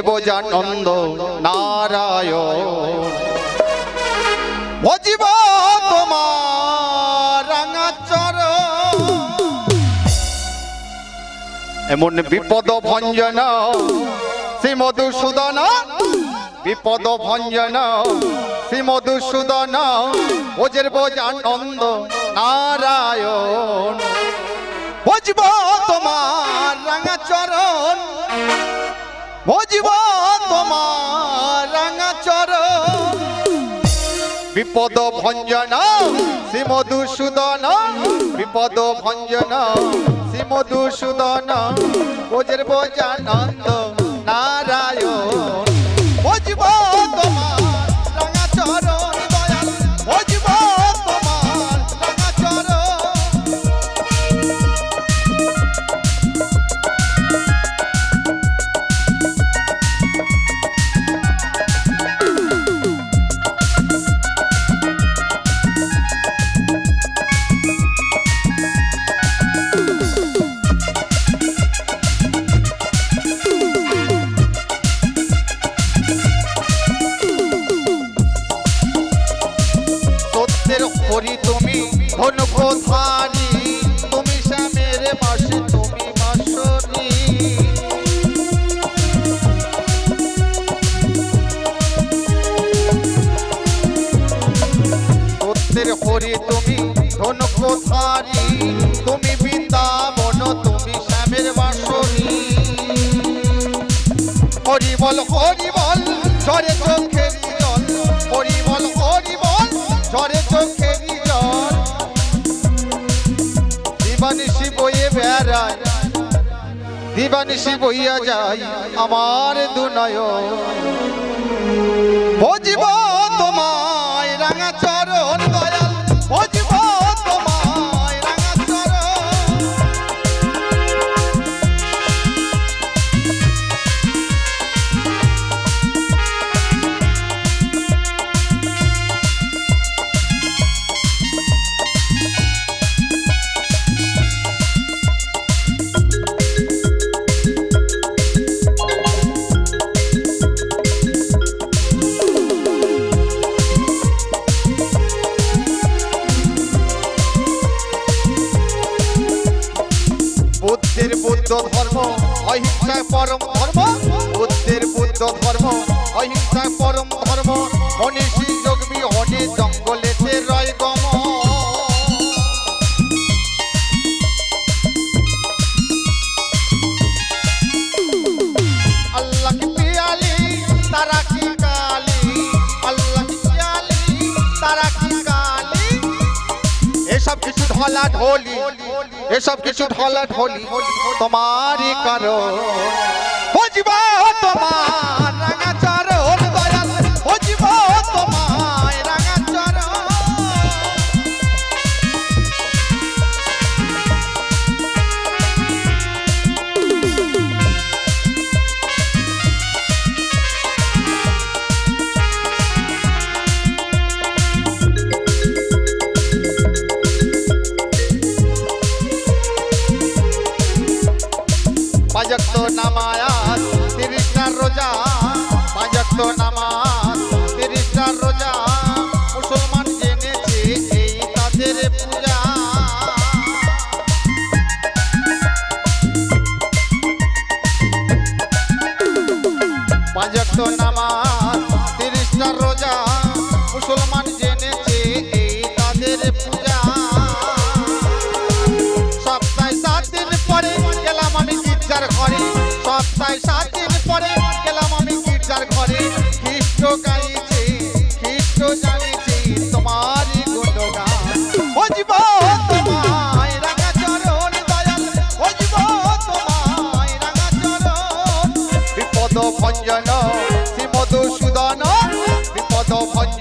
বোজানন্দ নারায়ণ ভজিব তোমার রাঙা চরণ এমন বিপদ ভঞ্জন শ্রী মধুসূদন বিপদ ভঞ্জন শ্রী মধুসূদন ভোজের বোজানন্দ নারায়ণ ভজিব তোমার রাঙা চরণ ভজিব তোমার রাঙা চরণ বিপদ ভঞ্জন শ্রী মধুসূদন বিপদ ভঞ্জন শ্রী মধুসূদন ভোজের বোজানন্দ নারায়ণ ভজিব তোমার রাঙা চরণ দয়াল ভজিব তোমার রাঙা চরণ হরি তুমি ধনকোধারী তুমি শ্যামের মাসে তুমি মাসরি সত্যের হরি তুমি ধনকোধারী তুমি বৃন্দাবন তুমি শ্যামের মাসরি হরি বল ঝরে চোখের জল হরি বল ঝরে চোখের জল দিবানিশি বইয়ে বেড়ায় দিবানিশি বইয়া যায় আমার দুনয়ন ভজিব তোমায় রাঙা চরণ দয়াল ভজিব তোমায় রাঙা চরণ বুদ্ধ ধর্ম অহিংসায় পরম ধর্ম বুদ্ধের বুদ্ধ ধর্ম অহিংসায় পরম ধর্ম মনীষী যোগবি হনে জঙ্গলেতে রয় গম আল্লাহ কি পিয়ালি তারা কি কালি আল্লাহ কি পিয়ালি তারা কি কালি এসব কিছু ঢলা ঢোলি এসব কিছু ঢলা ঢোলি তোমারই কারণ ভজিব তোমার রাঙা চরণ দয়াল ভজিব তোমার রাঙা চরণ পাঁচক্ত নামাজ 30টা রোজা পাঁচক্ত নামাজ 30টা রোজা মুসলমান জেনেছে এই তাদের পূজা পাঁচক্ত নামাজ 30টা রোজা মুসলমান জেনেছে এই তাদের পূজা সপ্তাহে 7 দিন পরে গেলাম আমি গির্জার ঘরে সপ্তাহে 7 দিন পরে গেলাম আমি গির্জার ঘরে খ্রিস্ট গাইছে খ্রিস্ট জানিছে তোমারই গুণগান ভজিব তোমায় রাঙা চরণ দয়াল ভজিব তোমায় রাঙা চরণ বিপদ ভঞ্জন শ্রী মধুসূদন বিপদ ভঞ্জন